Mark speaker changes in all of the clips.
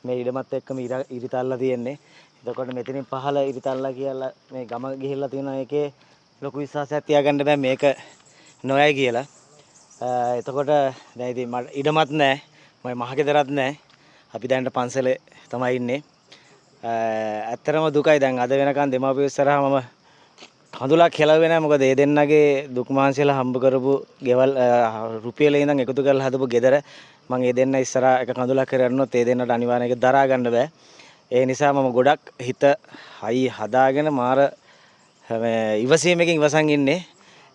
Speaker 1: මේ ඉඩමත් එක්කම ඉරිතල්ලා තියෙන්නේ. එතකොට මෙතනින් පහළ ඉරිතල්ලා කියලා මේ ගම ගිහිල්ලා තියෙනවා. ඒකේ ලොකු විශ්වාසයක් තියාගන්න බෑ මේක නොයයි කියලා. එතකොට දැන් ඉතින් මට ඉඩමත් නැහැ. මම මහගෙදරත් නැහැ. අපි දැන් පන්සලේ තමයි ඉන්නේ. ඇත්තටම දුකයි දැන් අද වෙනකන් දෙමාපියෝ ඉස්සරහා මම කඳුලක් කෙලවෙන්නේ නැහැ. මොකද ඒ දෙන්නගේ දුක් මහන්සියලා හම්බ කරපු ගෙවල් රුපියල ඉඳන් එකතු කරලා හදපු ගෙදර මම ඒ දෙන්න ඉස්සරහා එක කඳුලක් කරනොත් ඒ දෙන්නට අනිවාර්යෙන් ඒක දරා ගන්න බෑ. ඒ නිසා මම ගොඩක් හිත හයි හදාගෙන මාර ඉවසීමකින් ඉවසන් ඉන්නේ.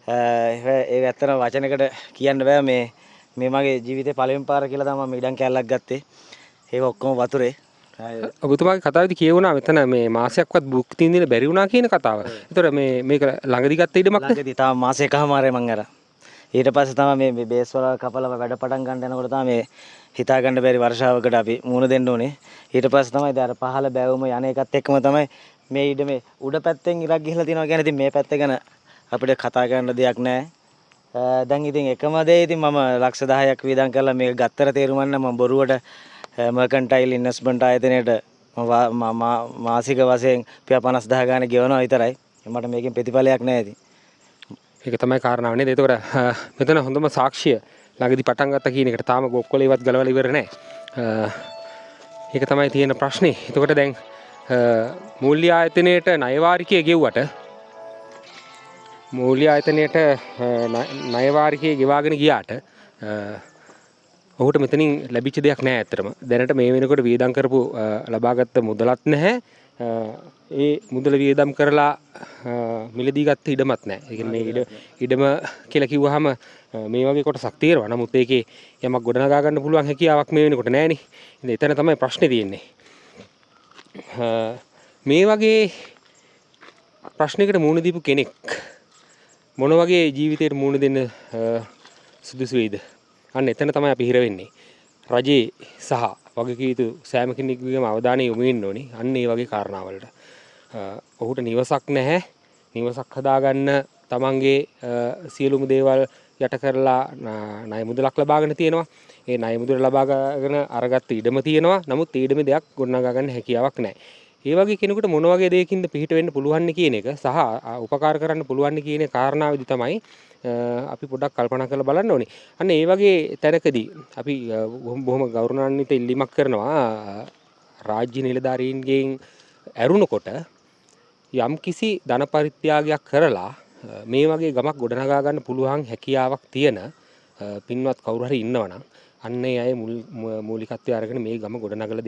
Speaker 1: ඒ ඇත්තටම වචනයකට කියන්න බෑ මේ මගේ ජීවිතේ පළවෙනි පාර කියලා තමයි මම ඉඩම් කැලලක් ගත්තේ. ඒක ඔක්කොම වතුරේ.
Speaker 2: ඔබතුමාගේ කතාවේදී කියවුණා මෙතන මේ මාසයක්වත් භුක්ති විඳින්න බැරි වුණා කියන කතාව. ඒතර මේක ළඟදි ගත්ත ඉඩමක් නේ?
Speaker 1: ළඟදි තාම මාසයකමාරේ මං අරන්. ඊට පස්සේ තමයි මේ බේස් වල කපලා වැඩ පටන් ගන්න යනකොට තමයි මේ හිතා ගන්න බැරි වර්ෂාවකට අපි මුහුණ දෙන්න ඕනේ. ඊට පස්සේ තමයි දැන් අර පහළ බැවුම යන එකත් එක්කම තමයි මේ ඉඩමේ උඩ පැත්තෙන් ඉරක් ගිහලා තියෙනවා කියන්නේ ඉතින් මේ පැත්ත ගැන අපිට කතා කරන්න දෙයක් නැහැ. දැන් ඉතින් එකම දේ ඉතින් මම ලක්ෂ 10ක් වියදම් කරලා මේක ගත්තර තේරුම් ගන්න මම බොරුවට මර්කන්ටයිල් ඉන්වෙස්ට්මන්ට් ආයතනයේට මාසික වශයෙන් 50000 ගානේ ගෙවනවා විතරයි. මට මේකෙන් ප්‍රතිඵලයක් නැහැ ඉතින්.
Speaker 2: ඒක තමයි කාරණාව නේද? ඒතකොට මෙතන හොඳම සාක්ෂිය ළඟදි පටන් ගත්ත කියන එකට තාම ගොක්කොලේවත් ගලවලා ඉවර නැහැ. ඒක තමයි තියෙන ප්‍රශ්නේ. එතකොට දැන් මූල්‍ය ආයතනයේට ණය වාරිකය ගෙව්වට මූල්‍ය ආයතනයේට ණය වාරිකය ගෙවාගෙන ගියාට ඔහුට මෙතනින් ලැබිච්ච දෙයක් නැහැ ඇත්තටම. දැනට මේ වෙනකොට වියදම් කරපු ලබාගත්ත මුදලත් නැහැ. ඒ මුදල වියදම් කරලා මිලදී ගත්ත ඉඩමත් නැහැ. ඒ කියන්නේ මේ ඉඩම කියලා කිව්වහම මේ වගේ කොටසක් තියෙනවා. නමුත් ඒකේ යමක් ගොඩනගා ගන්න පුළුවන් හැකියාවක් මේ වෙනකොට නැහැ නේ. ඉතින් එතන තමයි ප්‍රශ්නේ තියෙන්නේ. මේ වගේ ප්‍රශ්නයකට මුහුණ දීපු කෙනෙක් මොන වගේ ජීවිතයකට මුහුණ දෙන්න සුදුසු වෙයිද? අන්න එතන තමයි අපි හිර වෙන්නේ. රජේ සහ වගකීම් යුතු සෑම කෙනෙකුගේම අවධානය යොමු වෙන්න ඕනේ අන්න ඒ වගේ කාරණාවලට. ඔහුට නිවසක් නැහැ. නිවසක් හදාගන්න තමන්ගේ සියලුම දේවල් යට කරලා ණය මුදලක් ලබාගෙන තියෙනවා. ඒ ණය මුදල ලබාගෙන අරගත්ත ඉඩම තියෙනවා. නමුත් ඒ ඉඩමේ දෙයක් ගොඩනගා ගන්න හැකියාවක් නැහැ. ඒ වගේ කෙනෙකුට මොන වගේ දෙයකින්ද පිහිට වෙන්න පුළුවන් කියන එක සහ උපකාර කරන්න පුළුවන් කියන කාරණාවේදී තමයි අපි පොඩ්ඩක් කල්පනා කරලා බලන්න ඕනේ. අන්න ඒ වගේ තැනකදී අපි බොහොම ගෞරවාන්විත ඉල්ලීමක් කරනවා රාජ්‍ය නිලධාරීන්ගෙන් ඇරුණකොට යම් කිසි ධන පරිත්‍යාගයක් කරලා මේ වගේ ගමක් ගොඩනගා ගන්න පුළුවන් හැකියාවක් තියෙන පින්වත් කවුරු හරි ඉන්නවනම් අන්න ඒ අය මූලිකත්වය අරගෙන මේ ගම ගොඩනගලා